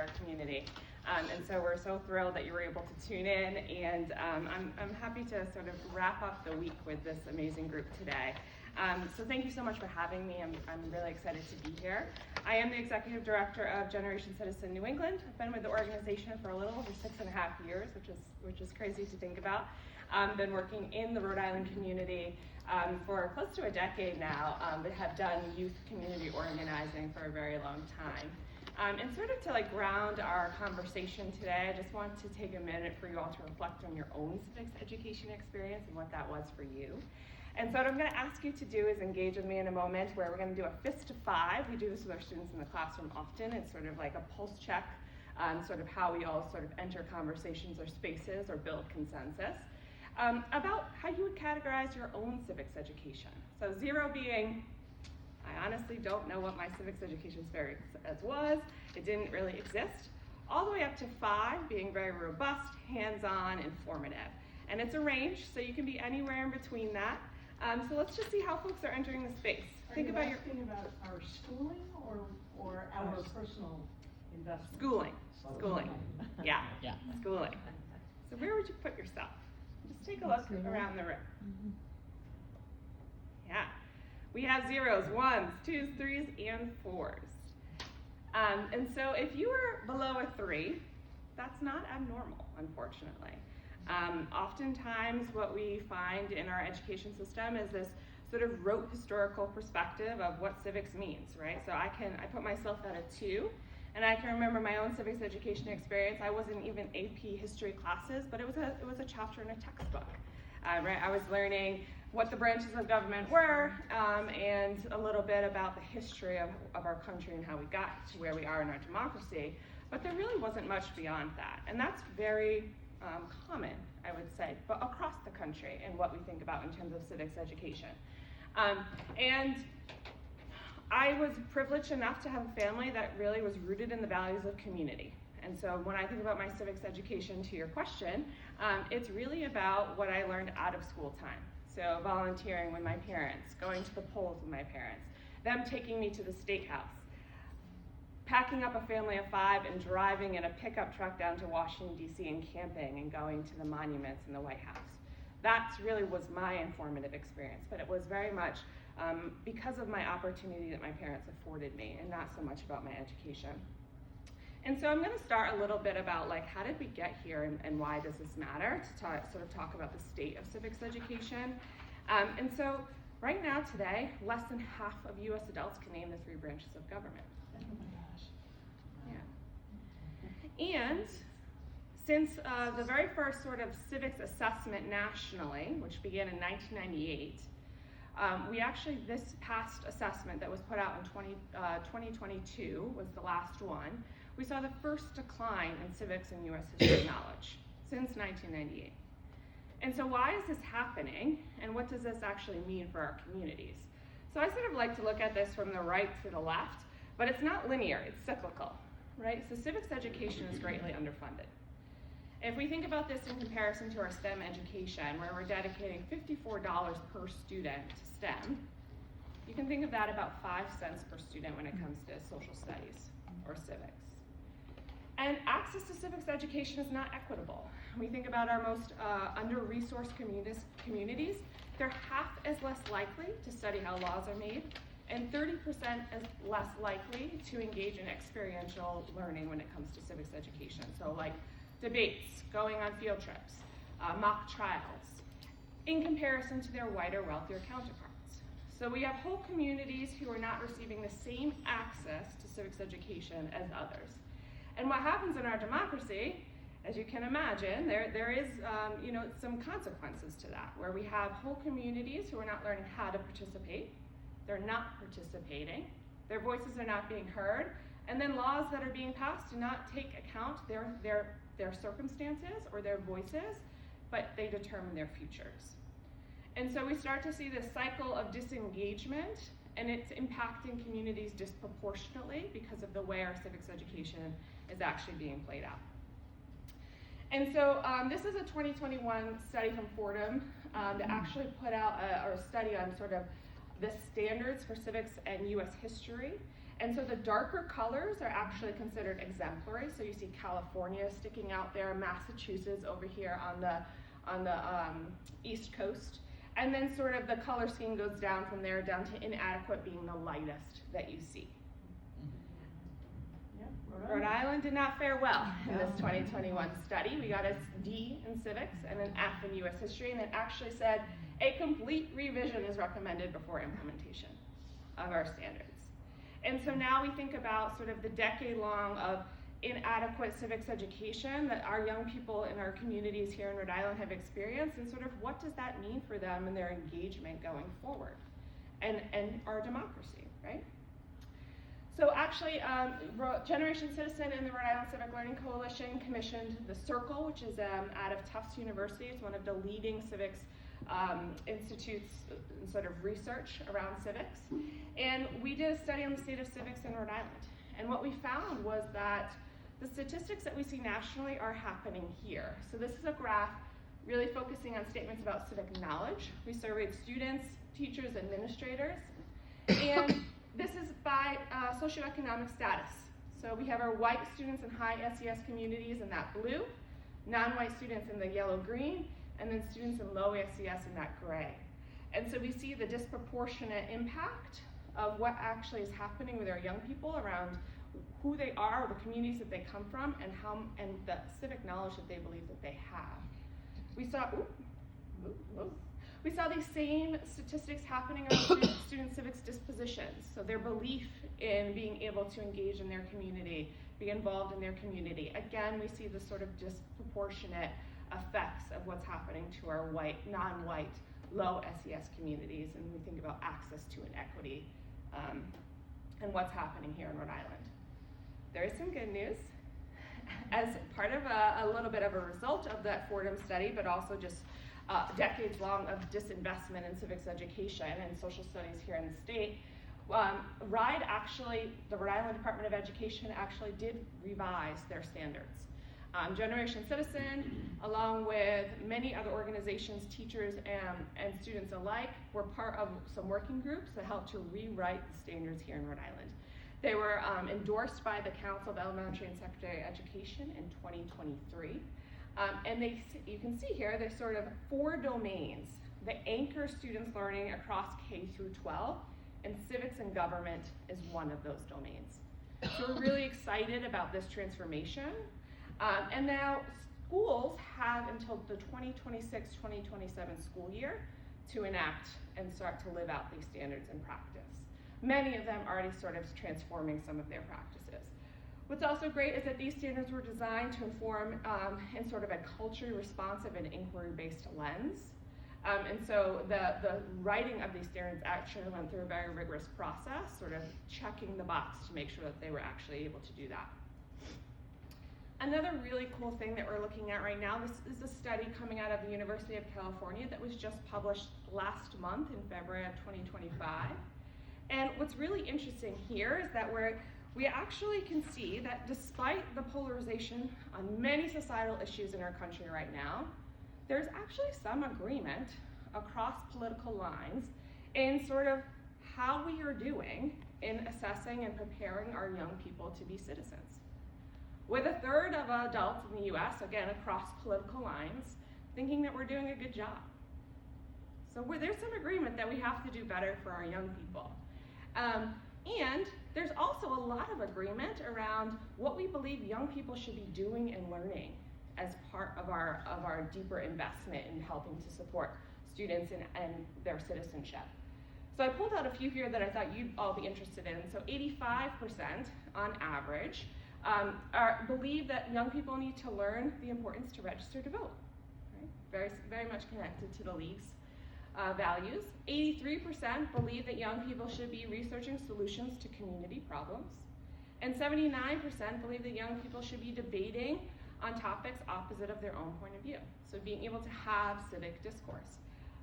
entire community. And so we're so thrilled that you were able to tune in, and I'm happy to sort of wrap up the week with this amazing group today. So thank you so much for having me. I'm really excited to be here. I am the Executive Director of Generation Citizen New England. I've been with the organization for a little over 6.5 years, which is crazy to think about. Been working in the Rhode Island community for close to a decade now, but have done youth community organizing for a very long time. And sort of to like ground our conversation today, I just want to take a minute for you all to reflect on your own civics education experience and what that was for you. And so what I'm going to ask you to do is engage with me in a moment where we're going to do a fist of 5. We do this with our students in the classroom often. It's sort of like a pulse check on sort of how we all sort of enter conversations or spaces or build consensus about how you would categorize your own civics education. So 0 being, I honestly don't know what my civics education experience was. It didn't really exist. All the way up to 5 being very robust, hands-on, informative. And it's a range, so you can be anywhere in between that. So let's just see how folks are entering the space. Think about our schooling or our personal investment? Schooling. Yeah. Schooling. Mm-hmm. So where would you put yourself? Just take a look around the room. Mm-hmm. Yeah. We have 0s, 1s, 2s, 3s, and 4s. And so if you were below a 3, that's not abnormal, unfortunately. Oftentimes what we find in our education system is this sort of rote historical perspective of what civics means, right? So I put myself at a 2, and I can remember my own civics education experience. I wasn't even AP history classes, but it was a chapter in a textbook, right? I was learning what the branches of government were, and a little bit about the history of our country and how we got to where we are in our democracy, but there really wasn't much beyond that. And that's very common, I would say, but across the country and what we think about in terms of civics education. And I was privileged enough to have a family that really was rooted in the values of community. And so when I think about my civics education, to your question, it's really about what I learned out of school time. So volunteering with my parents, going to the polls with my parents, them taking me to the state house, packing up a family of 5 and driving in a pickup truck down to Washington, D.C. and camping and going to the monuments in the White House. That really was my informative experience, but it was very much because of my opportunity that my parents afforded me and not so much about my education. And so I'm going to start a little bit about like how did we get here and why does this matter, to sort of talk about the state of civics education. And so right now today, less than half of U.S. adults can name the 3 branches of government. Oh my gosh. Yeah. And since the very first sort of civics assessment nationally, which began in 1998, we actually, this past assessment that was put out in 2022 was the last one. We saw the first decline in civics and U.S. history knowledge since 1998. And so why is this happening, and what does this actually mean for our communities? So I sort of like to look at this from the right to the left, but it's not linear, it's cyclical, right? So civics education is greatly underfunded. If we think about this in comparison to our STEM education, where we're dedicating $54 per student to STEM, you can think of that about 5 cents per student when it comes to social studies or civics. And access to civics education is not equitable. We think about our most under-resourced communities, they're half as less likely to study how laws are made, and 30% as less likely to engage in experiential learning when it comes to civics education. So like debates, going on field trips, mock trials, in comparison to their whiter, wealthier counterparts. So we have whole communities who are not receiving the same access to civics education as others. And what happens in our democracy, as you can imagine, there is some consequences to that, where we have whole communities who are not learning how to participate, they're not participating, their voices are not being heard, and then laws that are being passed do not take account their circumstances or their voices, but they determine their futures. And so we start to see this cycle of disengagement, and it's impacting communities disproportionately because of the way our civics education is actually being played out. And so this is a 2021 study from Fordham that actually put out a study on sort of the standards for civics and U.S. history. And so the darker colors are actually considered exemplary. So you see California sticking out there, Massachusetts over here on the East Coast. And then sort of the color scheme goes down from there down to inadequate being the lightest that you see. Rhode Island did not fare well in this 2021 study. We got a D in civics and an F in US history, and it actually said a complete revision is recommended before implementation of our standards. And so now we think about sort of the decade-long of inadequate civics education that our young people in our communities here in Rhode Island have experienced, and sort of what does that mean for them and their engagement going forward and our democracy, right? So actually, Generation Citizen and the Rhode Island Civic Learning Coalition commissioned the Circle, which is out of Tufts University. It's one of the leading civics institutes and sort of research around civics. And we did a study on the state of civics in Rhode Island. And what we found was that the statistics that we see nationally are happening here. So this is a graph really focusing on statements about civic knowledge. We surveyed students, teachers, administrators, and this is by socioeconomic status. So we have our white students in high SES communities in that blue, non-white students in the yellow-green, and then students in low SES in that gray. And so we see the disproportionate impact of what actually is happening with our young people around who they are, the communities that they come from, and the civic knowledge that they believe that they have. We saw these same statistics happening around student civics dispositions, so their belief in being able to engage in their community, be involved in their community. Again, we see the sort of disproportionate effects of what's happening to our white, non-white, low SES communities, and we think about access to inequity and what's happening here in Rhode Island. There is some good news. As part of a little bit of a result of that Fordham study, but also just decades long of disinvestment in civics education and social studies here in the state, RIDE actually, the Rhode Island Department of Education actually did revise their standards. Generation Citizen, along with many other organizations, teachers and students alike, were part of some working groups that helped to rewrite the standards here in Rhode Island. They were endorsed by the Council of Elementary and Secondary Education in 2023. And you can see here, there's sort of 4 domains that anchor students' learning across K through 12, and civics and government is one of those domains. So we're really excited about this transformation. And now schools have until the 2026-2027 school year to enact and start to live out these standards in practice. Many of them already sort of transforming some of their practices. What's also great is that these standards were designed to inform in sort of a culturally responsive and inquiry-based lens. And so the writing of these standards actually went through a very rigorous process, sort of checking the box to make sure that they were actually able to do that. Another really cool thing that we're looking at right now, this is a study coming out of the University of California that was just published last month in February of 2025. And what's really interesting here is that we actually can see that despite the polarization on many societal issues in our country right now, there's actually some agreement across political lines in sort of how we are doing in assessing and preparing our young people to be citizens. With 1/3 of adults in the US, again, across political lines, thinking that we're doing a good job. So there's some agreement that we have to do better for our young people. And there's also a lot of agreement around what we believe young people should be doing and learning as part of our deeper investment in helping to support students and their citizenship. So I pulled out a few here that I thought you'd all be interested in. So 85% on average believe that young people need to learn the importance to register to vote. Right? Very, very much connected to the League's values. 83% believe that young people should be researching solutions to community problems. And 79% believe that young people should be debating on topics opposite of their own point of view. So being able to have civic discourse.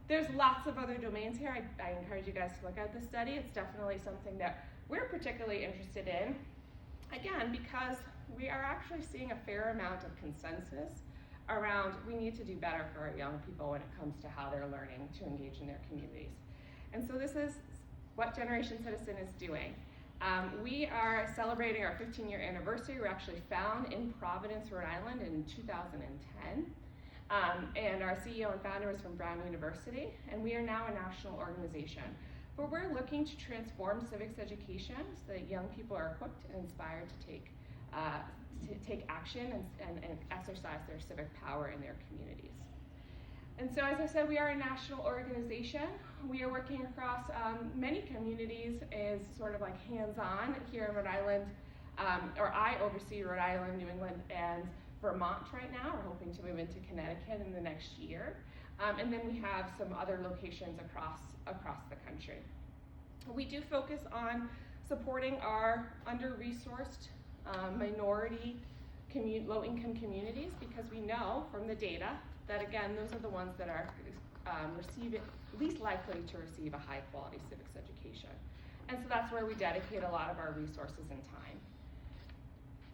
There's lots of other domains here. I encourage you guys to look at this study. It's definitely something that we're particularly interested in. Again, because we are actually seeing a fair amount of consensus around we need to do better for our young people when it comes to how they're learning to engage in their communities. And so this is what Generation Citizen is doing. We are celebrating our 15-year anniversary. We're actually found in Providence, Rhode Island in 2010. And our CEO and founder was from Brown University, and we are now a national organization. But we're looking to transform civics education so that young people are equipped and inspired to take action and exercise their civic power in their communities. And so, as I said, we are a national organization. We are working across many communities as sort of like hands-on here in Rhode Island, or I oversee Rhode Island, New England, and Vermont right now. We're hoping to move into Connecticut in the next year. And then we have some other locations across the country. We do focus on supporting our under-resourced minority low-income communities, because we know from the data that, again, those are the ones that are least likely to receive a high-quality civics education. And so that's where we dedicate a lot of our resources and time.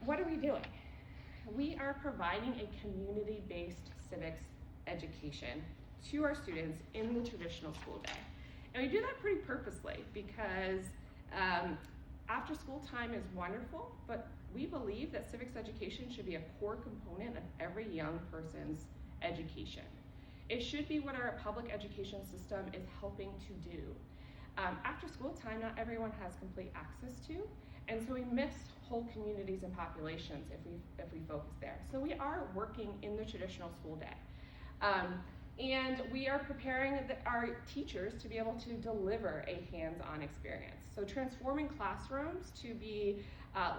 What are we doing? We are providing a community-based civics education to our students in the traditional school day. And we do that pretty purposely, because after school time is wonderful, but we believe that civics education should be a core component of every young person's education. It should be what our public education system is helping to do. After school time, not everyone has complete access to, and so we miss whole communities and populations if we focus there. So we are working in the traditional school day. And we are preparing our teachers to be able to deliver a hands-on experience. So transforming classrooms to be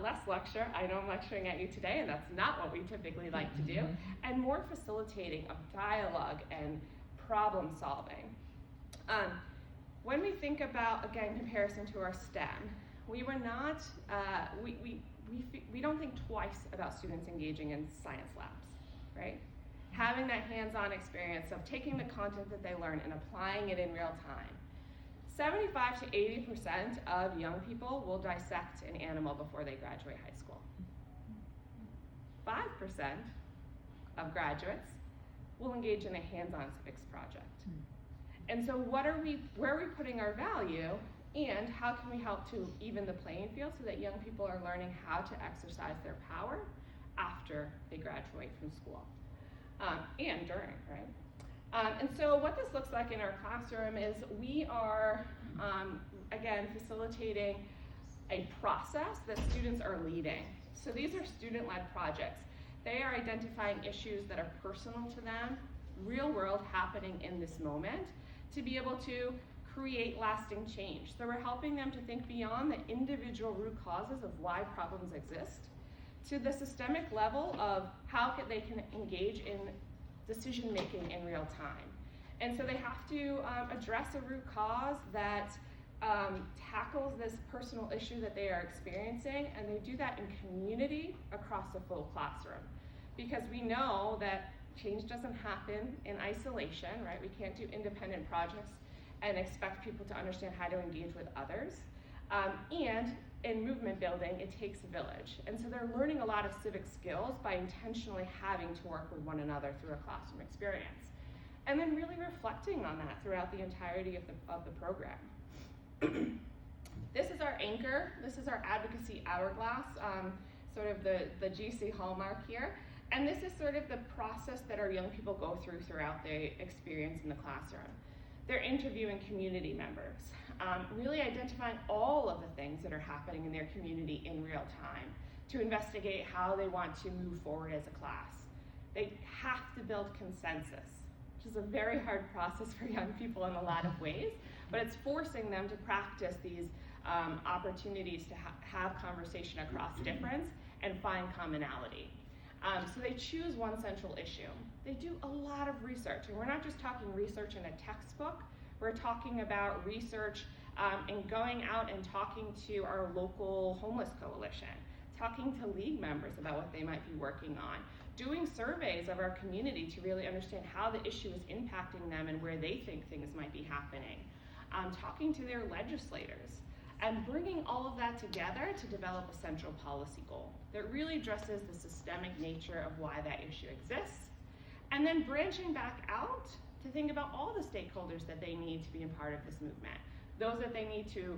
less lecture. I know I'm lecturing at you today, and that's not what we typically like to do, and more facilitating of dialogue and problem solving. When we think about, again, comparison to our STEM, we don't think twice about students engaging in science labs, right? Having that hands-on experience of taking the content that they learn and applying it in real time. 75 to 80% of young people will dissect an animal before they graduate high school. 5% of graduates will engage in a hands-on civics project. And so where are we putting our value, and how can we help to even the playing field so that young people are learning how to exercise their power after they graduate from school, and during, right? And so what this looks like in our classroom is we are, again, facilitating a process that students are leading. So these are student-led projects. They are identifying issues that are personal to them, real world happening in this moment, to be able to create lasting change. So we're helping them to think beyond the individual root causes of why problems exist to the systemic level of how they can engage in decision making in real time. And so they have to address a root cause that tackles this personal issue that they are experiencing, and they do that in community across a full classroom. Because we know that change doesn't happen in isolation, right? We can't do independent projects and expect people to understand how to engage with others. And in movement building, it takes a village. And so they're learning a lot of civic skills by intentionally having to work with one another through a classroom experience. And then really reflecting on that throughout the entirety of the program. This is our anchor. This is our advocacy hourglass, sort of the GC hallmark here. And this is sort of the process that our young people go through throughout the experience in the classroom. They're interviewing community members, really identifying all of the things that are happening in their community in real time to investigate how they want to move forward as a class. They have to build consensus, which is a very hard process for young people in a lot of ways, but it's forcing them to practice these opportunities to have conversation across difference and find commonality. So they choose one central issue. They do a lot of research, and we're not just talking research in a textbook. We're talking about research and going out and talking to our local homeless coalition, talking to league members about what they might be working on, doing surveys of our community to really understand how the issue is impacting them and where they think things might be happening, talking to their legislators, and bringing all of that together to develop a central policy goal that really addresses the systemic nature of why that issue exists, and then branching back out to think about all the stakeholders that they need to be a part of this movement, those that they need to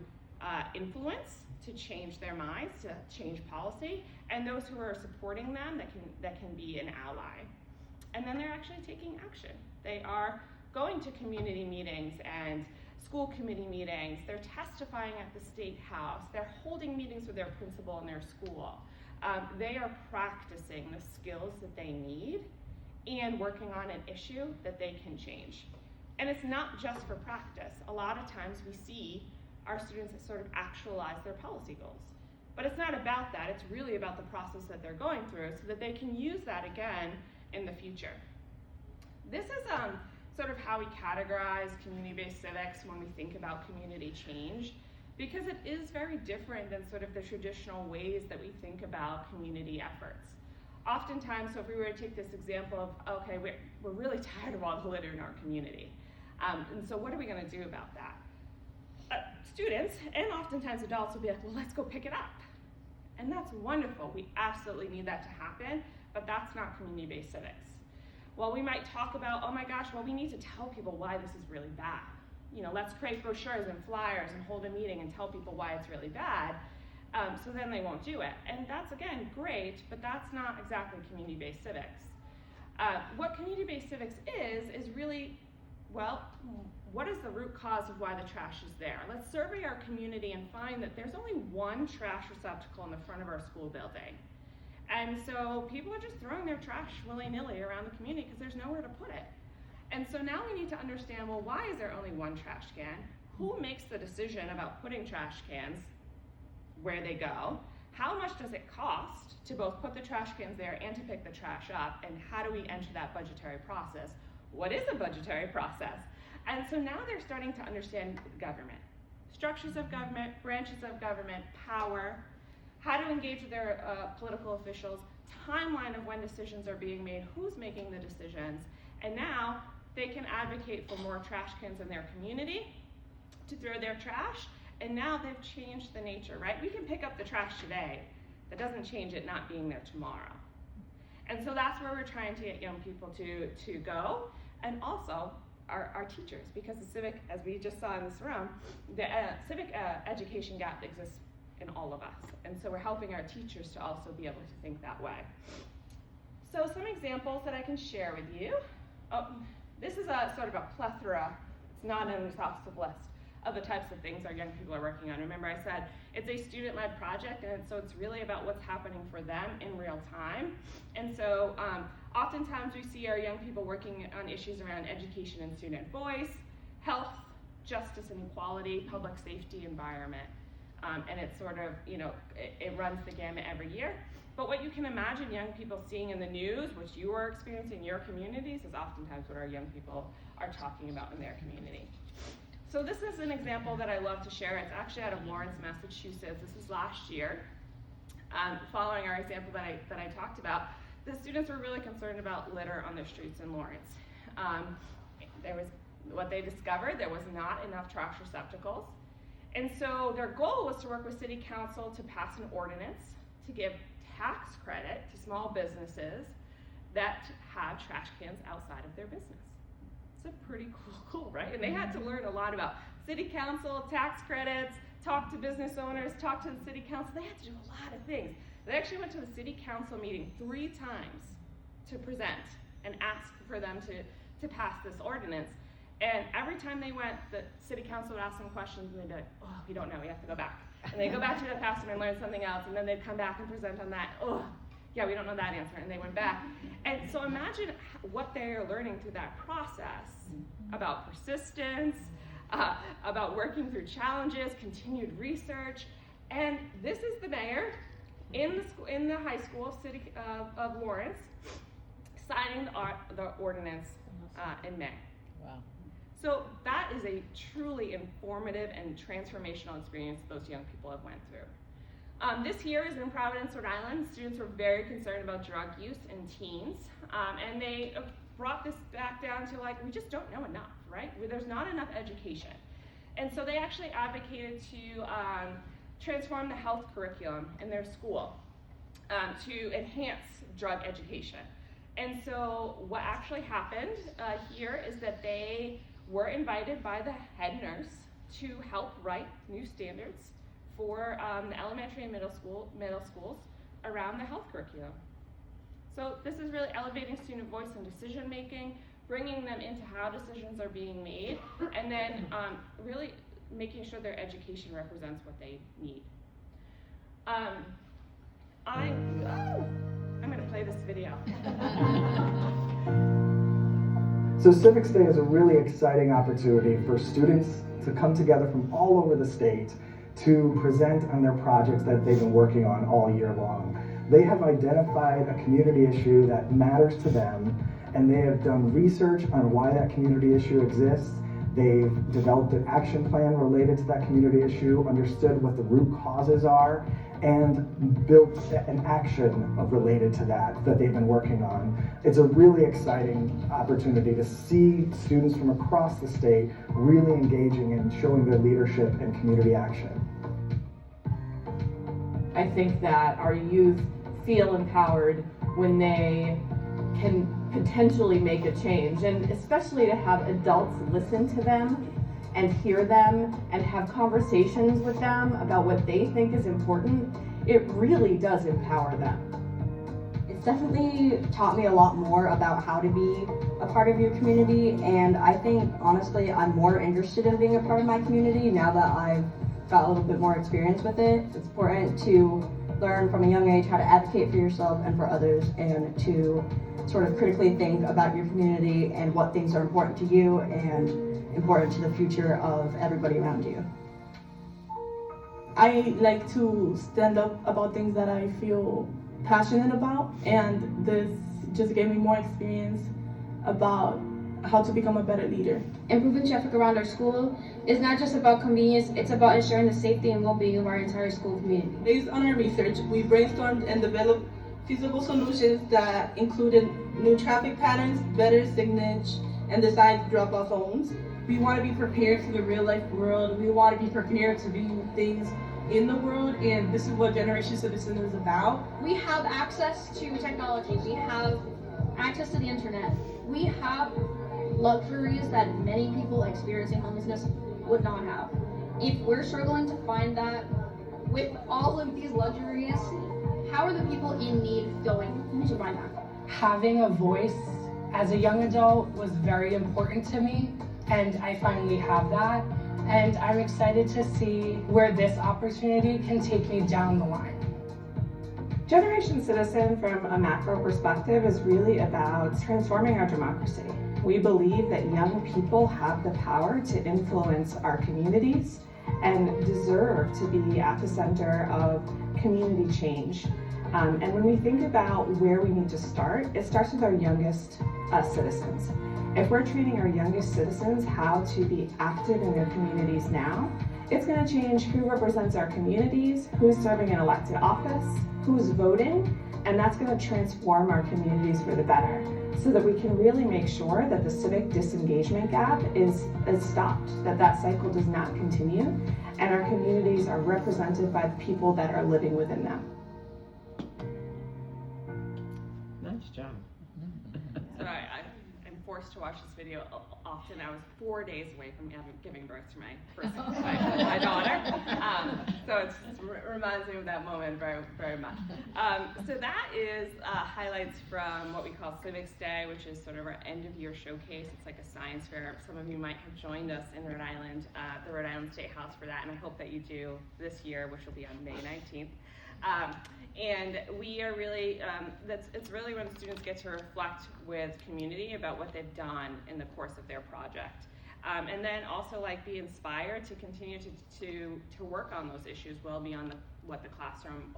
influence, to change their minds, to change policy, and those who are supporting them that can be an ally. And then they're actually taking action. They are going to community meetings and school committee meetings. They're testifying at the state house. They're holding meetings with their principal in their school. They are practicing the skills that they need and working on an issue that they can change. And it's not just for practice. A lot of times we see our students that sort of actualize their policy goals. But it's not about that. It's really about the process that they're going through so that they can use that again in the future. This is sort of how we categorize community-based civics when we think about community change, because it is very different than sort of the traditional ways that we think about community efforts. Oftentimes, so if we were to take this example of, okay, we're really tired of all the litter in our community. And so what are we gonna do about that? Students, and oftentimes adults, will be like, well, let's go pick it up. And that's wonderful. We absolutely need that to happen, but that's not community-based civics. Well, we might talk about, oh my gosh, well, we need to tell people why this is really bad. You know, let's create brochures and flyers and hold a meeting and tell people why it's really bad, so then they won't do it. And that's, again, great, but that's not exactly community-based civics. What community-based civics is really, well, what is the root cause of why the trash is there? Let's survey our community and find that there's only one trash receptacle in the front of our school building. And so people are just throwing their trash willy-nilly around the community because there's nowhere to put it. And so now we need to understand, well, why is there only one trash can? Who makes the decision about putting trash cans where they go? How much does it cost to both put the trash cans there and to pick the trash up? And how do we enter that budgetary process? What is a budgetary process? And so now they're starting to understand government, structures of government, branches of government, power, how to engage with their political officials, timeline of when decisions are being made, who's making the decisions, and now they can advocate for more trash cans in their community to throw their trash, and now they've changed the nature, right? We can pick up the trash today. That doesn't change it not being there tomorrow. And so that's where we're trying to get young people to go, and also our teachers, because the civic, as we just saw in this room, the civic education gap exists in all of us. And so we're helping our teachers to also be able to think that way. So some examples that I can share with you. Oh, this is a sort of a plethora, it's not an exhaustive list of the types of things our young people are working on. Remember I said it's a student-led project, and so it's really about what's happening for them in real time. And so oftentimes we see our young people working on issues around education and student voice, health, justice and equality, public safety, environment. And it's sort of, you know, it runs the gamut every year. But what you can imagine young people seeing in the news, which you are experiencing in your communities, is oftentimes what our young people are talking about in their community. So this is an example that I love to share. It's actually out of Lawrence, Massachusetts. This was last year. Following our example that I talked about, the students were really concerned about litter on their streets in Lawrence. What they discovered, there was not enough trash receptacles. And so their goal was to work with City Council to pass an ordinance to give tax credit to small businesses that have trash cans outside of their business. It's a pretty cool, right? And they had to learn a lot about City Council, tax credits, talk to business owners, talk to the City Council. They had to do a lot of things. They actually went to the City Council meeting 3 times to present and ask for them to pass this ordinance. And every time they went, the City Council would ask them questions, and they'd be like, oh, we don't know, we have to go back. And they'd go back to the past and learn something else, and then they'd come back and present on that. Oh, yeah, we don't know that answer, and they went back. And so imagine what they're learning through that process about persistence, about working through challenges, continued research. And this is the mayor in the high school, City of Lawrence, signing the ordinance in May. Wow. So that is a truly informative and transformational experience those young people have went through. This year is in Providence, Rhode Island. Students were very concerned about drug use in teens, and they brought this back down to like, we just don't know enough, right? There's not enough education. And so they actually advocated to transform the health curriculum in their school to enhance drug education. And so what actually happened here is that they were invited by the head nurse to help write new standards for the elementary and middle schools around the health curriculum. So this is really elevating student voice and decision making, bringing them into how decisions are being made, and then really making sure their education represents what they need. I'm going to play this video. So Civics Day is a really exciting opportunity for students to come together from all over the state to present on their projects that they've been working on all year long. They have identified a community issue that matters to them, and they have done research on why that community issue exists. They've developed an action plan related to that community issue, understood what the root causes are, and built an action related to that they've been working on. It's a really exciting opportunity to see students from across the state really engaging and showing their leadership and community action. I think that our youth feel empowered when they can potentially make a change, and especially to have adults listen to them and hear them and have conversations with them about what they think is important. It really does empower them. It's definitely taught me a lot more about how to be a part of your community, and I think honestly I'm more interested in being a part of my community now that I've got a little bit more experience with it. It's important to learn from a young age how to advocate for yourself and for others, and to sort of critically think about your community and what things are important to you and important to the future of everybody around you. I like to stand up about things that I feel passionate about, and this just gave me more experience about how to become a better leader. Improving traffic around our school is not just about convenience, it's about ensuring the safety and well-being of our entire school community. Based on our research, we brainstormed and developed feasible solutions that included new traffic patterns, better signage, and designed drop-off zones. We want to be prepared for the real-life world. We want to be prepared to do things in the world, and this is what Generation Citizen is about. We have access to technology, we have access to the internet, we have luxuries that many people experiencing homelessness would not have. If we're struggling to find that with all of these luxuries, how are the people in need going to find that? Having a voice as a young adult was very important to me, and I finally have that. And I'm excited to see where this opportunity can take me down the line. Generation Citizen, from a macro perspective, is really about transforming our democracy. We believe that young people have the power to influence our communities and deserve to be at the center of community change. And when we think about where we need to start, it starts with our youngest citizens. If we're treating our youngest citizens how to be active in their communities now, it's going to change who represents our communities, who's serving an elected office, who's voting, and that's going to transform our communities for the better, so that we can really make sure that the civic disengagement gap is stopped, that cycle does not continue, and our communities are represented by the people that are living within them. Nice job. So I'm forced to watch this video often. I was 4 days away from giving birth to my first my daughter. So it reminds me of that moment very, very much. So that is highlights from what we call Civics Day, which is sort of our end of year showcase. It's like a science fair. Some of you might have joined us in Rhode Island, the Rhode Island State House for that, and I hope that you do this year, which will be on May 19th. And we are really, it's really when students get to reflect with community about what they've done in the course of their project. And then also be inspired to continue to work on those issues well beyond what the classroom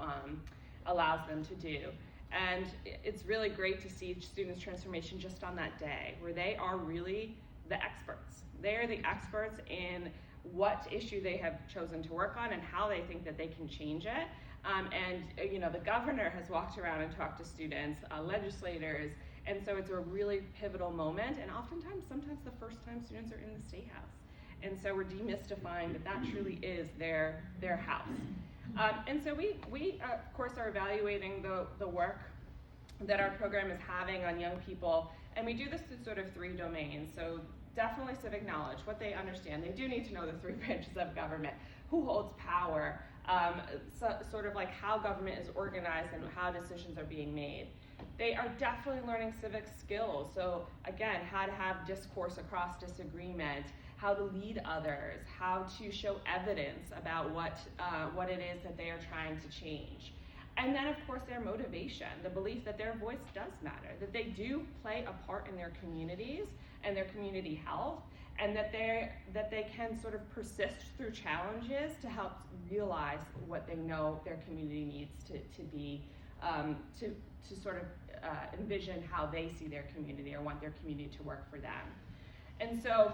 allows them to do. And it's really great to see students' transformation just on that day, where they are really the experts. They are the experts in what issue they have chosen to work on and how they think that they can change it. And the governor has walked around and talked to students, legislators, and so it's a really pivotal moment, and sometimes the first time students are in the State House. And so we're demystifying that truly is their house. And so we of course are evaluating the work that our program is having on young people, and we do this through sort of three domains. So definitely civic knowledge, what they understand. They do need to know the three branches of government, who holds power, sort of like how government is organized and how decisions are being made. They are definitely learning civic skills. So again, how to have discourse across disagreement, how to lead others, how to show evidence about what it is that they are trying to change. And then of course their motivation, the belief that their voice does matter, that they do play a part in their communities and their community health, and that they can sort of persist through challenges to help realize what they know their community needs to be, to sort of envision how they see their community or want their community to work for them. And so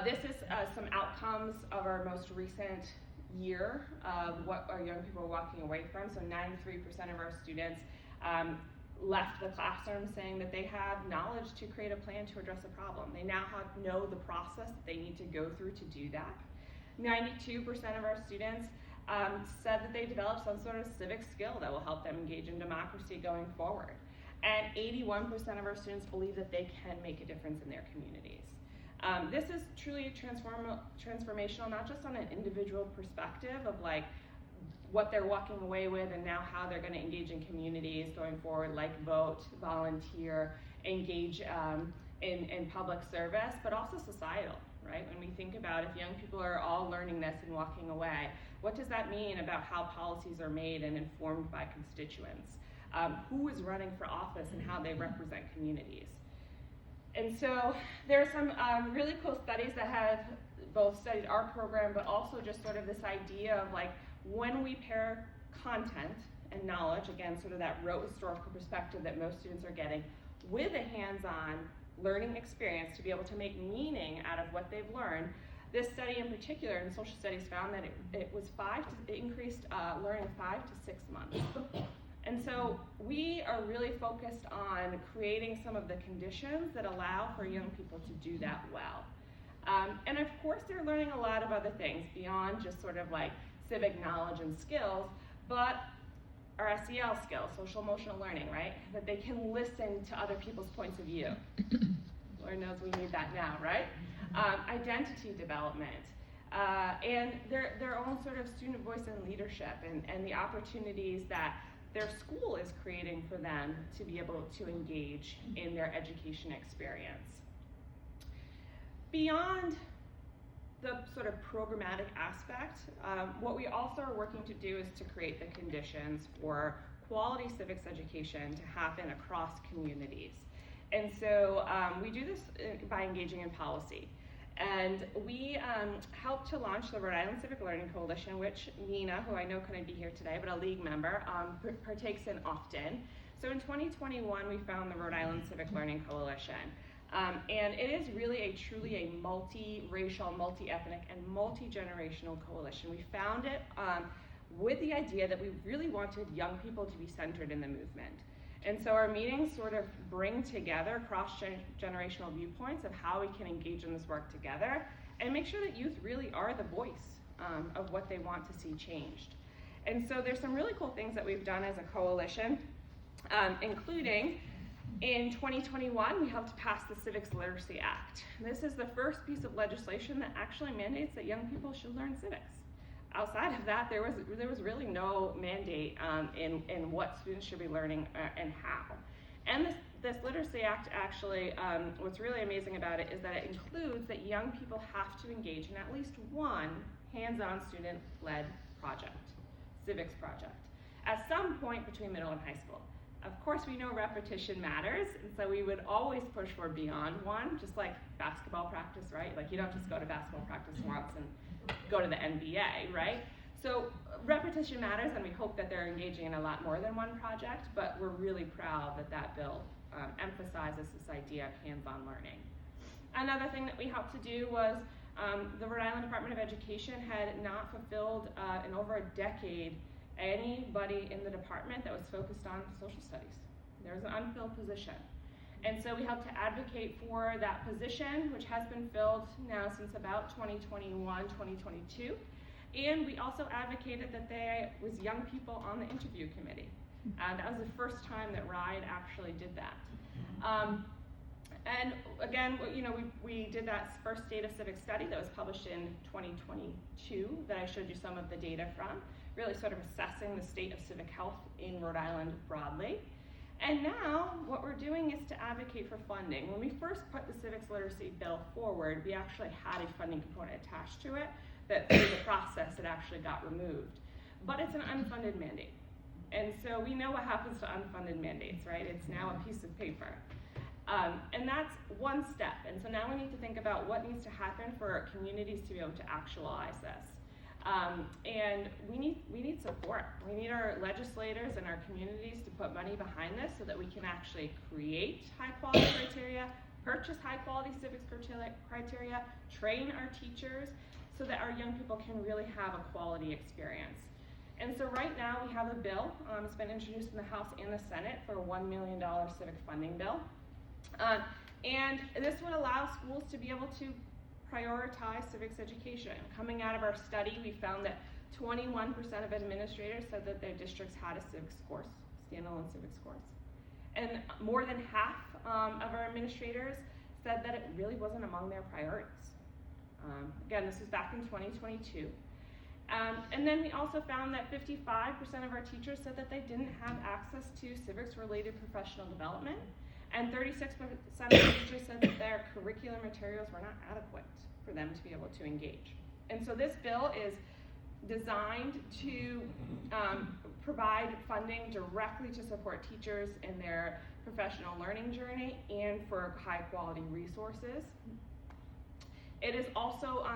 this is some outcomes of our most recent year of what our young people are walking away from. So 93% of our students left the classroom saying that they have knowledge to create a plan to address a problem. They now know the process that they need to go through to do that. 92% of our students said that they developed some sort of civic skill that will help them engage in democracy going forward. And 81% of our students believe that they can make a difference in their communities. This is truly transformational, not just on an individual perspective of like what they're walking away with and now how they're going to engage in communities going forward, like vote, volunteer, engage in public service, but also societal, right? When we think about if young people are all learning this and walking away, what does that mean about how policies are made and informed by constituents? Who is running for office and how they represent communities? And so there are some really cool studies that have both studied our program, but also just sort of this idea of like when we pair content and knowledge, again, sort of that rote historical perspective that most students are getting, with a hands-on learning experience to be able to make meaning out of what they've learned. This study in particular in social studies found that it increased learning 5 to 6 months. And so we are really focused on creating some of the conditions that allow for young people to do that well. And of course they're learning a lot of other things beyond just sort of like civic knowledge and skills, but our SEL skills, social emotional learning, right? That they can listen to other people's points of view. Lord knows we need that now, right? Identity development, and their own sort of student voice and leadership and the opportunities that their school is creating for them to be able to engage in their education experience. Beyond the sort of programmatic aspect, what we also are working to do is to create the conditions for quality civics education to happen across communities. And so we do this by engaging in policy. And we helped to launch the Rhode Island Civic Learning Coalition, which Nina, who I know couldn't be here today, but a league member, partakes in often. So in 2021, we found the Rhode Island Civic Learning Coalition. And it is really truly a multi-racial, multi-ethnic, and multi-generational coalition. We found it with the idea that we really wanted young people to be centered in the movement. And so our meetings sort of bring together cross-generational viewpoints of how we can engage in this work together and make sure that youth really are the voice of what they want to see changed. And so there's some really cool things that we've done as a coalition, including in 2021, we helped pass the Civics Literacy Act. This is the first piece of legislation that actually mandates that young people should learn civics. Outside of that, there was really no mandate in what students should be learning and how. And this Literacy Act actually, what's really amazing about it is that it includes that young people have to engage in at least one hands-on student-led project, civics project, at some point between middle and high school. Of course, we know repetition matters, and so we would always push for beyond one, just like basketball practice, right? Like you don't just go to basketball practice once and go to the NBA, right? So repetition matters, and we hope that they're engaging in a lot more than one project, but we're really proud that that bill emphasizes this idea of hands-on learning. Another thing that we helped to do was the Rhode Island Department of Education had not fulfilled in over a decade anybody in the department that was focused on social studies. There was an unfilled position. And so we helped to advocate for that position, which has been filled now since about 2021, 2022. And we also advocated that there was young people on the interview committee. That was the first time that RIDE actually did that. And again, you know, we did that first State of Civic study that was published in 2022 that I showed you some of the data from, really sort of assessing the state of civic health in Rhode Island broadly. And now what we're doing is to advocate for funding. When we first put the civics literacy bill forward, we actually had a funding component attached to it that through the process it actually got removed. But it's an unfunded mandate. And so we know what happens to unfunded mandates, right? It's now a piece of paper. And that's one step. And so now we need to think about what needs to happen for our communities to be able to actualize this. And we need support. We need our legislators and our communities to put money behind this so that we can actually create high quality criteria, purchase high quality civics criteria, train our teachers so that our young people can really have a quality experience. And so right now we have a bill, it's been introduced in the House and the Senate for a $1 million civic funding bill. And this would allow schools to be able to prioritize civics education. Coming out of our study, we found that 21% of administrators said that their districts had a civics course, standalone civics course. And more than half of our administrators said that it really wasn't among their priorities. Again, this was back in 2022. And then we also found that 55% of our teachers said that they didn't have access to civics-related professional development, and 36% of the teachers said that their curriculum materials were not adequate for them to be able to engage. And so this bill is designed to provide funding directly to support teachers in their professional learning journey and for high-quality resources. It is also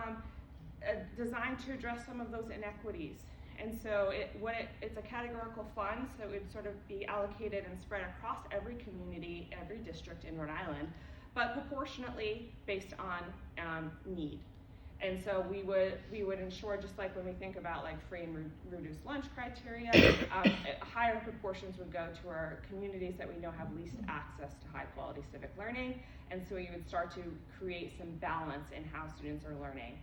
designed to address some of those inequities. And so it's a categorical fund, so it would sort of be allocated and spread across every community, every district in Rhode Island, but proportionately based on need. And so we would ensure, just like when we think about like free and reduced lunch criteria, higher proportions would go to our communities that we know have least access to high quality civic learning. And so we would start to create some balance in how students are learning.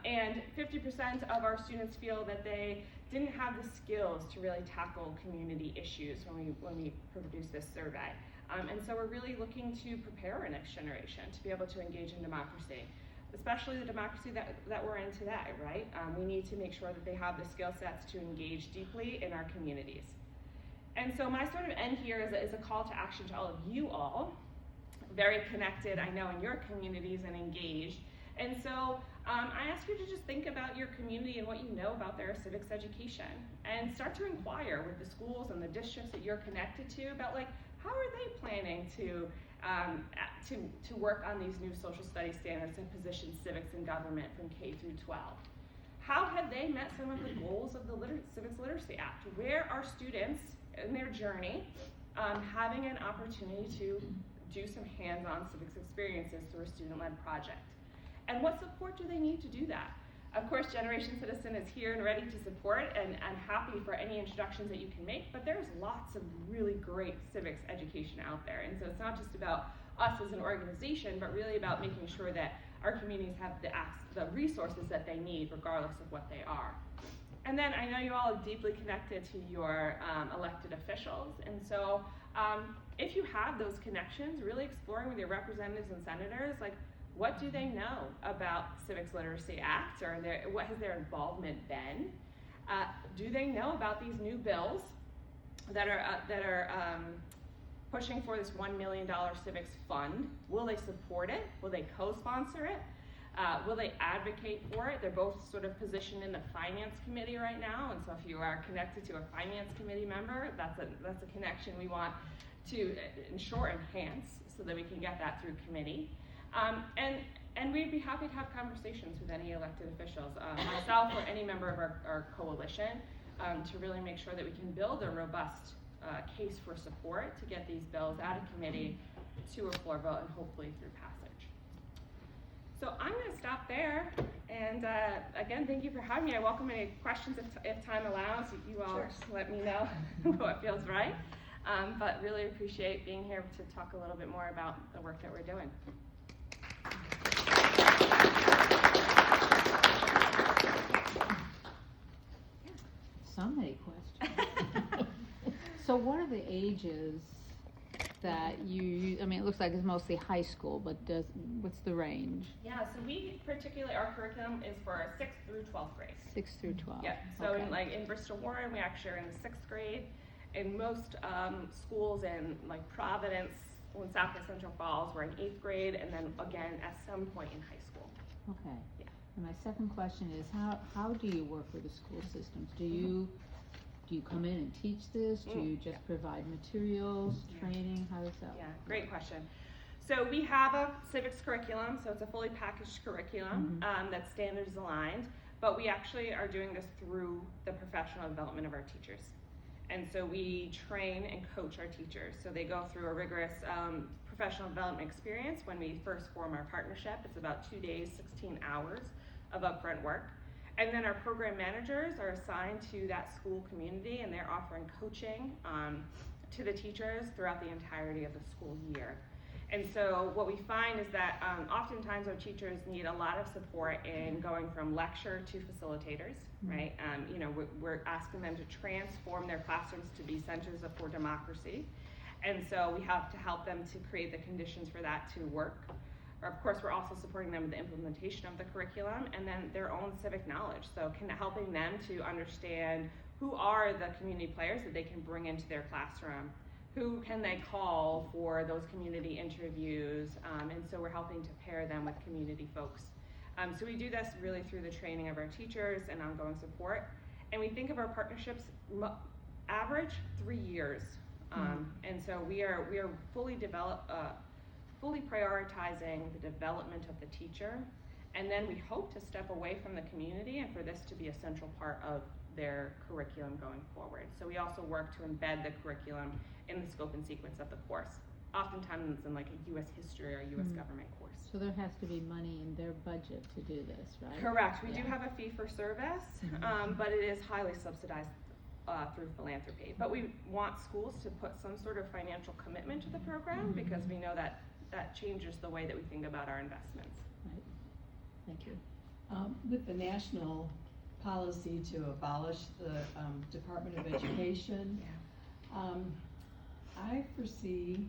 And 50% of our students feel that they didn't have the skills to really tackle community issues when we produced this survey. And so we're really looking to prepare our next generation to be able to engage in democracy, especially the democracy that we're in today, right? We need to make sure that they have the skill sets to engage deeply in our communities. And so my sort of end here is a call to action to all of you all, very connected, I know, in your communities and engaged. And so I ask you to just think about your community and what you know about their civics education, and start to inquire with the schools and the districts that you're connected to about, like, how are they planning to work on these new social studies standards and position civics in government from K through 12? How have they met some of the goals of the Civics Literacy Act? Where are students in their journey having an opportunity to do some hands-on civics experiences through a student-led project? And what support do they need to do that? Of course, Generation Citizen is here and ready to support and happy for any introductions that you can make, but there's lots of really great civics education out there. And so it's not just about us as an organization, but really about making sure that our communities have the resources that they need, regardless of what they are. And then I know you all are deeply connected to your elected officials. And so if you have those connections, really exploring with your representatives and senators, like, what do they know about Civics Literacy Act, or what has their involvement been? Do they know about these new bills that are pushing for this $1 million civics fund? Will they support it? Will they co-sponsor it? Will they advocate for it? They're both sort of positioned in the Finance Committee right now, and so if you are connected to a Finance Committee member, that's a connection we want to ensure enhance so that we can get that through committee. And we'd be happy to have conversations with any elected officials, myself or any member of our coalition, to really make sure that we can build a robust case for support to get these bills out of committee to a floor vote and hopefully through passage. So I'm going to stop there, and again, thank you for having me. I welcome any questions if time allows. You all let me know what feels right, but really appreciate being here to talk a little bit more about the work that we're doing. So many questions. So what are the ages that you, I mean, it looks like it's mostly high school, but what's the range? Yeah, so we particularly, our curriculum is for 6th through 12th grade. 6th through 12. Yeah, so Okay. in Bristol Warren, we actually are in the 6th grade. In most schools in like Providence, in Southwest Central Falls, we're in 8th grade, and then again at some point in high school. Okay. Yeah. And my second question is, how do you work with the school systems? Do you come in and teach this? Do you just provide materials, training? How does that Yeah, work? great question. So we have a civics curriculum, so it's a fully packaged curriculum that's standards aligned, but we actually are doing this through the professional development of our teachers. And so we train and coach our teachers. So they go through a rigorous professional development experience when we first form our partnership. It's about 2 days, 16 hours of upfront work. And then our program managers are assigned to that school community, and they're offering coaching to the teachers throughout the entirety of the school year. And so what we find is that oftentimes our teachers need a lot of support in going from lecture to facilitators, right? You know, we're asking them to transform their classrooms to be centers for democracy. And so we have to help them to create the conditions for that to work. Of course, we're also supporting them with the implementation of the curriculum and then their own civic knowledge. So helping them to understand who are the community players that they can bring into their classroom. Who can they call for those community interviews? And so we're helping to pair them with community folks. So we do this really through the training of our teachers and ongoing support. And we think of our partnerships average 3 years. And so we are fully prioritizing the development of the teacher. And then we hope to step away from the community and for this to be a central part of their curriculum going forward. So we also work to embed the curriculum in the scope and sequence of the course. Oftentimes it's in like a U.S. history or U.S. government course. So there has to be money in their budget to do this, right? Correct. We do have a fee for service, but it is highly subsidized through philanthropy. But we want schools to put some sort of financial commitment to the program because we know that that changes the way that we think about our investments. Right. Thank you. With the national policy to abolish the Department of Education, I foresee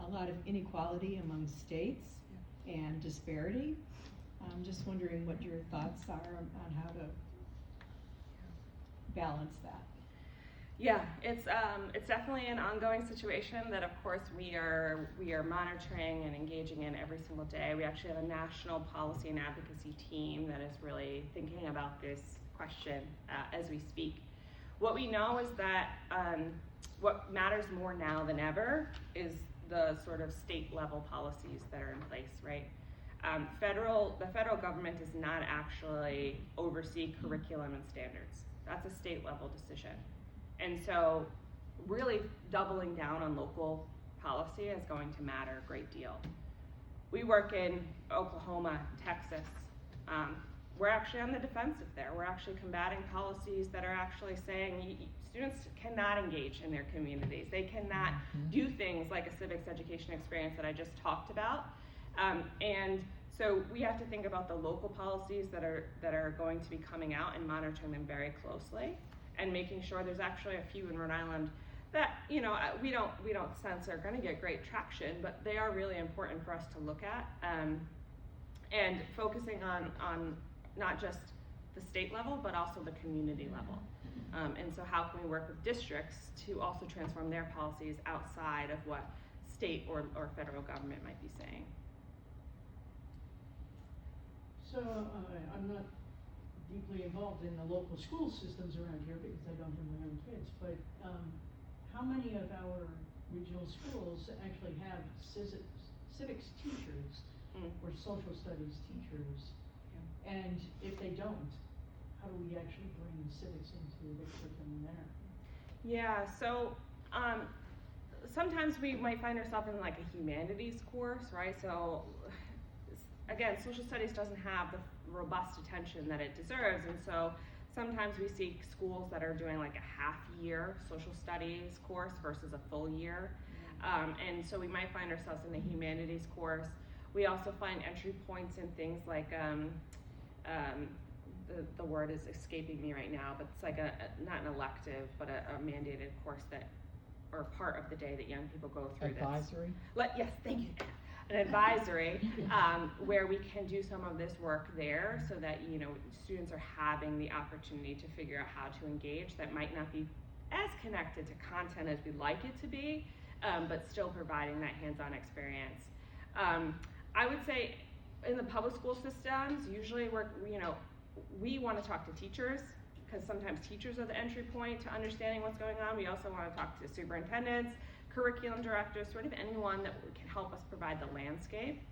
a lot of inequality among states and disparity. I'm just wondering what your thoughts are on how to balance that. Yeah, it's definitely an ongoing situation that, of course, we are monitoring and engaging in every single day. We actually have a national policy and advocacy team that is really thinking about this question as we speak. What we know is that what matters more now than ever is the sort of state level policies that are in place, right? The federal government does not actually oversee curriculum and standards. That's a state level decision. And so really doubling down on local policy is going to matter a great deal. We work in Oklahoma, Texas. We're actually on the defensive there. We're actually combating policies that are actually saying students cannot engage in their communities. They cannot do things like a civics education experience that I just talked about. And so we have to think about the local policies that are going to be coming out and monitoring them very closely and making sure there's actually a few in Rhode Island that, you know, we don't sense are going to get great traction, but they are really important for us to look at and focusing on not just the state level, but also the community level. And so how can we work with districts to also transform their policies outside of what state or federal government might be saying? So I'm not deeply involved in the local school systems around here because I don't have my own kids, but how many of our regional schools actually have civics teachers or social studies teachers? And if they don't, how do we actually bring civics into the curriculum there? Yeah, so sometimes we might find ourselves in like a humanities course, right? So again, social studies doesn't have the robust attention that it deserves, and so sometimes we see schools that are doing like a half-year social studies course versus a full year. And so we might find ourselves in the humanities course. We also find entry points in things like the word is escaping me right now, but it's like not an elective, but a mandated course that or part of the day that young people go through Advisory? Yes, thank you. An advisory where we can do some of this work there so that, you know, students are having the opportunity to figure out how to engage that might not be as connected to content as we'd like it to be, but still providing that hands-on experience. I would say in the public school systems, usually we want to talk to teachers because sometimes teachers are the entry point to understanding what's going on. We also want to talk to superintendents, curriculum directors, sort of anyone that can help us provide the landscape.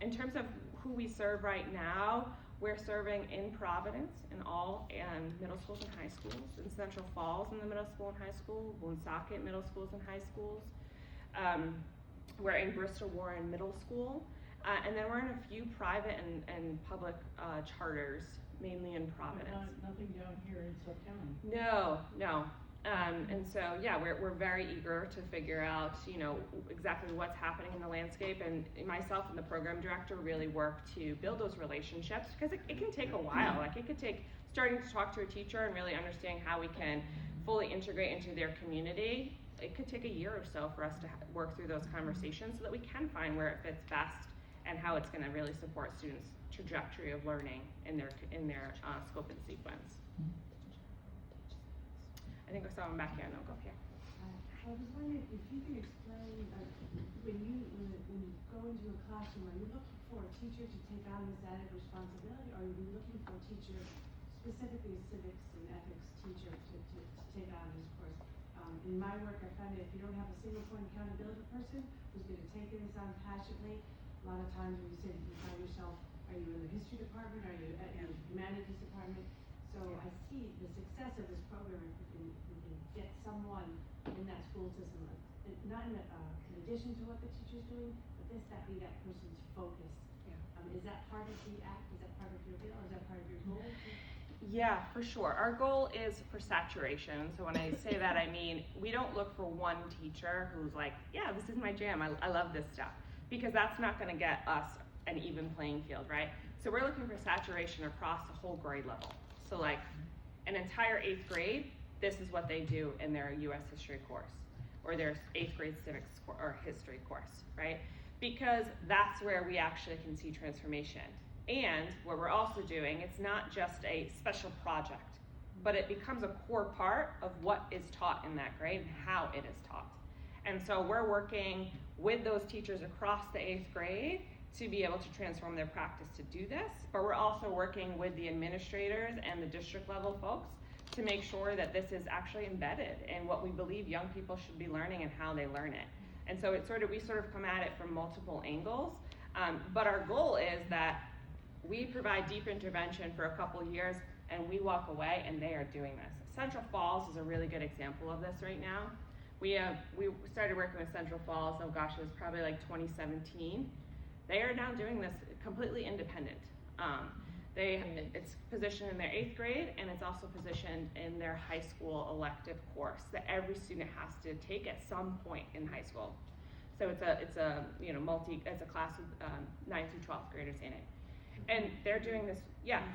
In terms of who we serve right now, we're serving in Providence in all middle schools and high schools, in Central Falls in the middle school and high school, Woonsocket middle schools and high schools. We're in Bristol Warren Middle School, and then we're in a few private and public charters, mainly in Providence. Nothing down here in Sub County. No. And so, yeah, we're very eager to figure out, you know, exactly what's happening in the landscape, and myself and the program director really work to build those relationships because it can take a while. Like, it could take starting to talk to a teacher and really understanding how we can fully integrate into their community. It could take a year or so for us to work through those conversations so that we can find where it fits best and how it's going to really support students' trajectory of learning in their scope and sequence. I think I saw him back here, and I'll go here. I was wondering if you could explain, when you go into a classroom, are you looking for a teacher to take on this added responsibility, or are you looking for a teacher, specifically a civics and ethics teacher, to take on this course? In my work, I find that if you don't have a single point accountability person who's going to take this on passionately, a lot of times when you find yourself, are you in the history department, are you in the humanities department? So I see the success of this program if we can get someone in that school system, not in addition to what the teacher's doing, but that be that person's focus. Yeah. Is that part of the act? Is that part of your bill? Is that part of your goal? Yeah, for sure. Our goal is for saturation. So when I say that, I mean, we don't look for one teacher who's like, yeah, this is my jam. I love this stuff. Because that's not going to get us an even playing field, right? So we're looking for saturation across the whole grade level. So like an entire 8th grade, this is what they do in their US history course or their 8th grade civics or history course, right? Because that's where we actually can see transformation. And what we're also doing, it's not just a special project, but it becomes a core part of what is taught in that grade and how it is taught. And so we're working with those teachers across the 8th grade to be able to transform their practice to do this, but we're also working with the administrators and the district level folks to make sure that this is actually embedded in what we believe young people should be learning and how they learn it. And so we sort of come at it from multiple angles, but our goal is that we provide deep intervention for a couple years and we walk away and they are doing this. Central Falls is a really good example of this right now. We started working with Central Falls, oh gosh, it was probably like 2017. They are now doing this completely independent. It's positioned in their 8th grade and it's also positioned in their high school elective course that every student has to take at some point in high school. So it's a class with 9th through 12th graders in it. And they're doing this,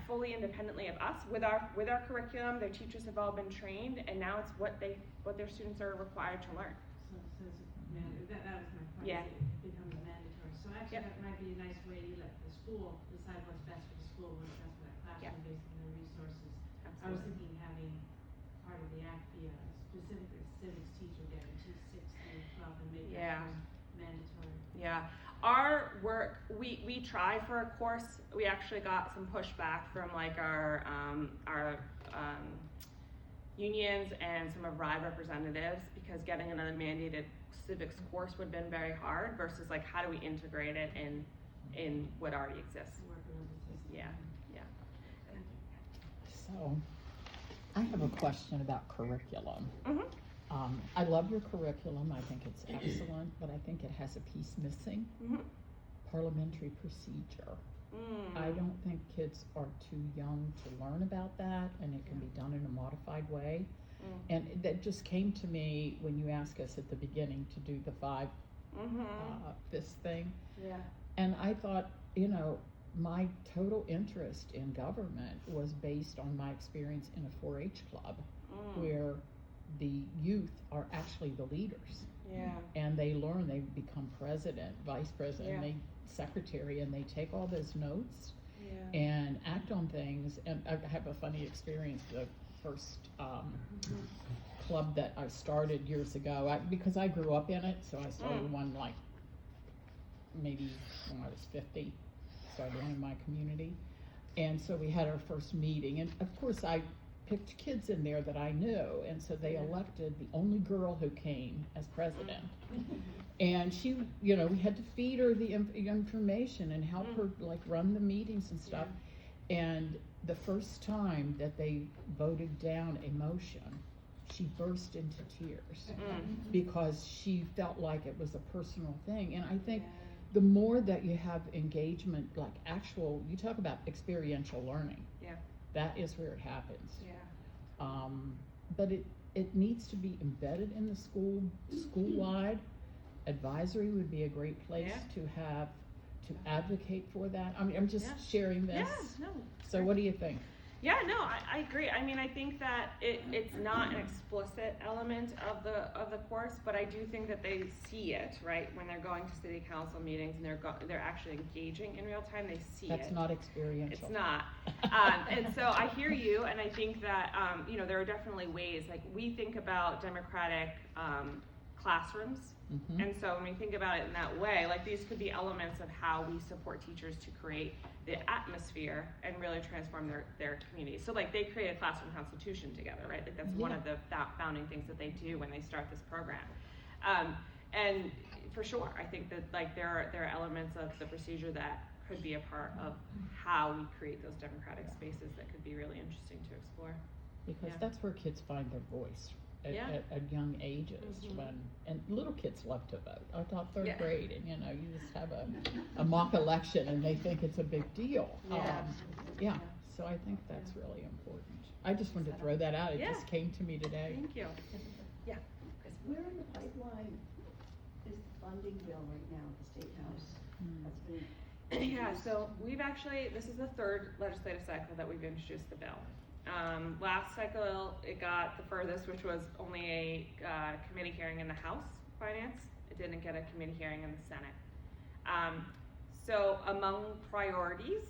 fully independently of us with our curriculum. Their teachers have all been trained, and now it's what their students are required to learn. So that was my point. Yeah. It becomes mandatory. So actually, that might be a nice way to let the school decide what's best for the school, what's best for that classroom, based on their resources. Absolutely. I was thinking having part of the act be a specifically civics teacher guarantee 6 through 12 and make that mandatory. Yeah. Our work, we try for a course. We actually got some pushback from like our unions and some of RIDE representatives because getting another mandated civics course would have been very hard versus like how do we integrate it in what already exists. Yeah. So, I have a question about curriculum. Mm-hmm. I love your curriculum. I think it's excellent, but I think it has a piece missing. Mm-hmm. Parliamentary procedure. I don't think kids are too young to learn about that, and it can be done in a modified way. And that just came to me when you asked us at the beginning to do the 5 this thing. Yeah. And I thought, my total interest in government was based on my experience in a 4-H club, where the youth are actually the leaders. Yeah. And they learn, they become president, vice president, Yeah. they secretary, and they take all those notes Yeah. and act on things. And I have a funny experience. The first club that I started years ago, because I grew up in it, so I started one like maybe when I was 50, started one in my community. And so we had our first meeting, and of course I picked kids in there that I knew, and so they elected the only girl who came as president. And she, you know, we had to feed her the information and help her like run the meetings and stuff. And the first time that they voted down a motion, she burst into tears because she felt like it was a personal thing. And I think the more that you have engagement, like actual, you talk about experiential learning. Yeah. That is where it happens. Yeah. But it needs to be embedded in the school-wide. Advisory would be a great place to have, to advocate for that. I mean, I'm just sharing this. Yeah, no. So what do you think? Yeah, no, I agree. I mean, I think that it's not an explicit element of the course, but I do think that they see it, right? When they're going to city council meetings and they're actually engaging in real time, they see it. That's not experiential. It's not. And so I hear you, and I think that, you know, there are definitely ways, like we think about democratic classrooms. And so when we think about it in that way, like these could be elements of how we support teachers to create the atmosphere and really transform their community. So like they create a classroom constitution together, right? Like that's one of the founding things that they do when they start this program. And for sure, I think that like there are elements of the procedure that could be a part of how we create those democratic spaces that could be really interesting to explore. Because that's where kids find their voice. At young ages, and little kids love to vote. I taught third grade, and you know, you just have a mock election, and they think it's a big deal. So I think that's really important. I just wanted to throw that out. It just came to me today. Thank you. Yeah. Where in the pipeline is the funding bill right now at the State House? That's been Yeah, so we've actually, this is the third legislative cycle that we've introduced the bill. Last cycle, it got the furthest, which was only a committee hearing in the House Finance. It didn't get a committee hearing in the Senate. So among priorities,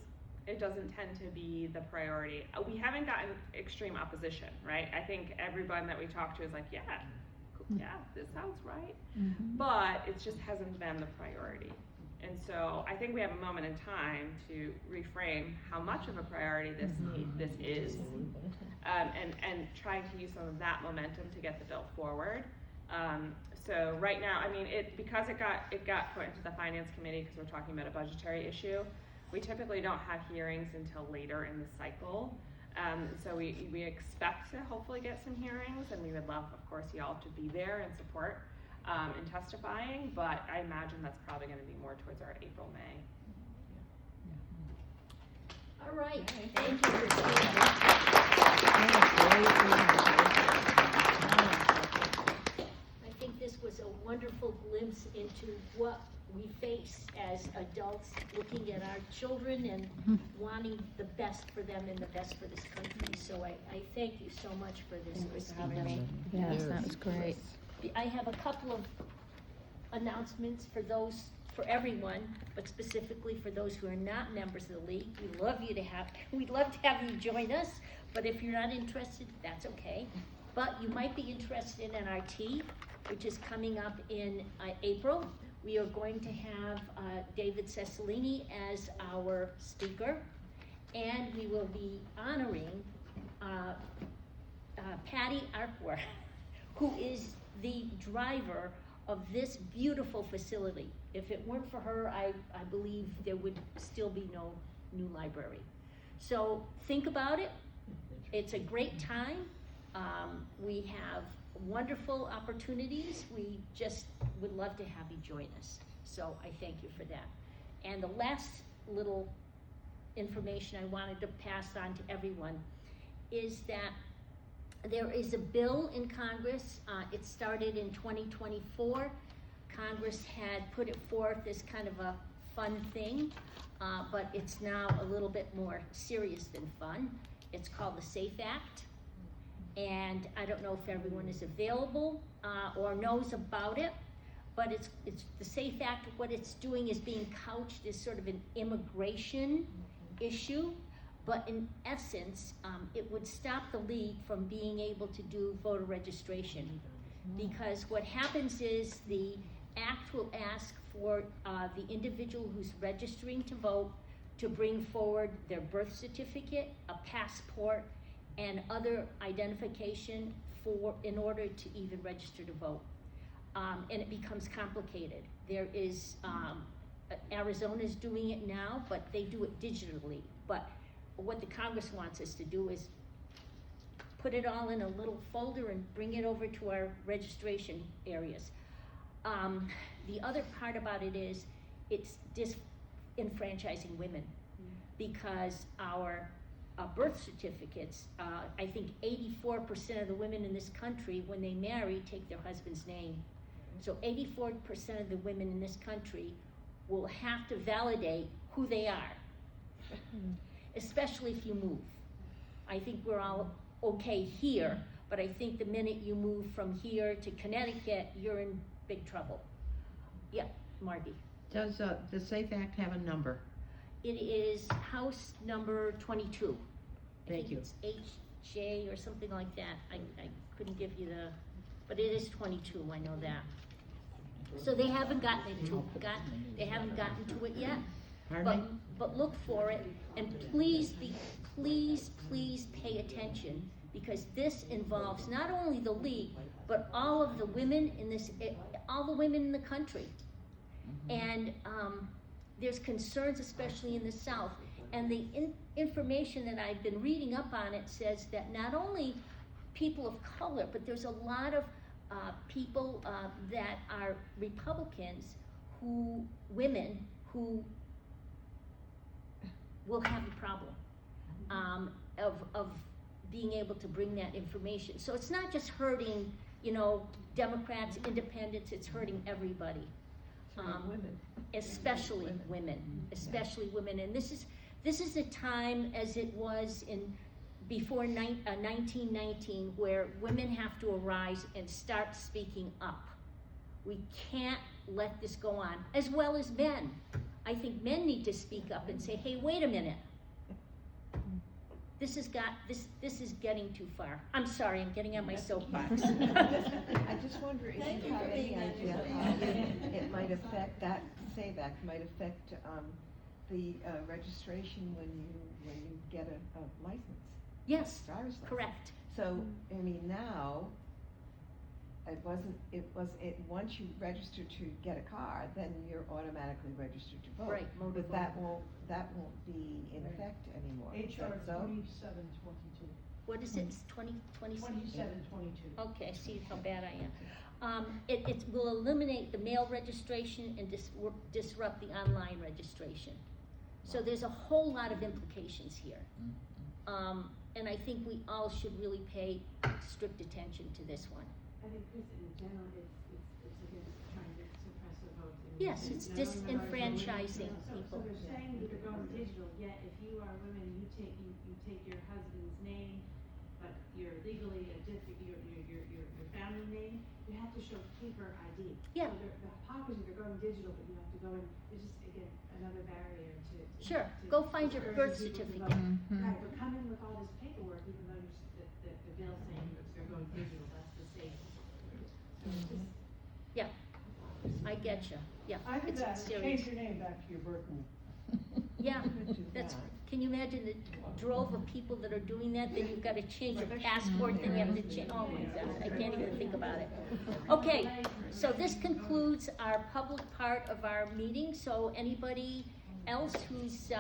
it doesn't tend to be the priority. We haven't gotten extreme opposition, right? I think everyone that we talk to is like, yeah, this sounds right. But it just hasn't been the priority. And so I think we have a moment in time to reframe how much of a priority this is, and trying to use some of that momentum to get the bill forward. So right now, I mean, because it got put into the Finance Committee because we're talking about a budgetary issue. We typically don't have hearings until later in the cycle. So we expect to hopefully get some hearings, and we would love, of course, y'all to be there and support. In testifying, but I imagine that's probably going to be more towards our April, May. All right, thank you, Kristina. I think this was a wonderful glimpse into what we face as adults, looking at our children and wanting the best for them and the best for this country. So I thank you so much for this, Kristina. Yes, that was great. I have a couple of announcements for everyone, but specifically for those who are not members of the league. We'd love to have you join us, but if you're not interested, that's okay. But you might be interested in NRT, which is coming up in April. We are going to have David Cecilini as our speaker, and we will be honoring Patty Arkwar, who is the driver of this beautiful facility. If it weren't for her, I believe there would still be no new library. So think about it. It's a great time. We have wonderful opportunities. We just would love to have you join us. So I thank you for that. And the last little information I wanted to pass on to everyone is that there is a bill in Congress. It started in 2024. Congress had put it forth as kind of a fun thing, but it's now a little bit more serious than fun. It's called the SAFE Act. And I don't know if everyone is available, or knows about it, but it's the SAFE Act, what it's doing is being couched as sort of an immigration issue, but in essence, it would stop the league from being able to do voter registration. Because what happens is the act will ask for the individual who's registering to vote to bring forward their birth certificate, a passport, and other identification in order to even register to vote. And it becomes complicated. There is, Arizona's doing it now, but they do it digitally. But what the Congress wants us to do is put it all in a little folder and bring it over to our registration areas. The other part about it is it's disenfranchising women, because our birth certificates, I think 84% of the women in this country, when they marry, take their husband's name. So 84% of the women in this country will have to validate who they are, especially if you move. I think we're all okay here, but I think the minute you move from here to Connecticut, you're in big trouble. Yeah, Margie. Does the SAFE Act have a number? It is House number 22. Thank you. It's HJ or something like that. I couldn't give you but it is 22, I know that. So they haven't gotten to it yet. But look for it, and please pay attention, because this involves not only the league, but all of the women in the country. And there's concerns, especially in the South, and the information that I've been reading up on it says that not only people of color, but there's a lot of people that are Republicans, women who will have a problem of being able to bring that information. So it's not just hurting, Democrats, independents, it's hurting everybody. Women. Especially women, and this is a time as it was before 1919, where women have to arise and start speaking up. We can't let this go on, as well as men. I think men need to speak up and say, hey, wait a minute. This is getting too far. I'm sorry, I'm getting on my soapbox. I just wonder if you have any idea how it might affect, that SAVE Act might affect the registration when you get a license. Yes, driver's license. Correct. So, I mean, now, once you register to get a car, then you're automatically registered to vote. Right, motor But vote. that won't be in effect anymore. Is HR that so? 2722. What is it, 27? 2722. Okay, I see how bad I am. It will eliminate the mail registration and disrupt the online registration. So there's a whole lot of implications here. And I think we all should really pay strict attention to this one. I think, Chris, in general, it's against trying to suppress the vote. Yes, it's disenfranchising people. So they're saying that they're going digital, yet if you are women, you take your husband's name, but you're legally your family name, you have to show paper ID. Yeah. So the hypocrisy, they're going digital, but you have to go in, it's just, again, another barrier to Sure, go find your birth certificate. Right, but come in with all this paperwork, even though the bill's saying that they're going digital, that's the safe. So it's just, Yeah, I get you. Yeah, I did it's that, serious. change your name back to your birth name. Yeah, can you imagine the drove of people that are doing that? Then you've got to change your passport, then you have to change, oh my God, I can't even think about it. Okay, so this concludes our public part of our meeting. So anybody else who's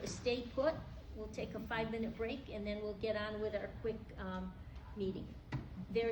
stay put, we'll take a 5-minute break and then we'll get on with our quick meeting. There's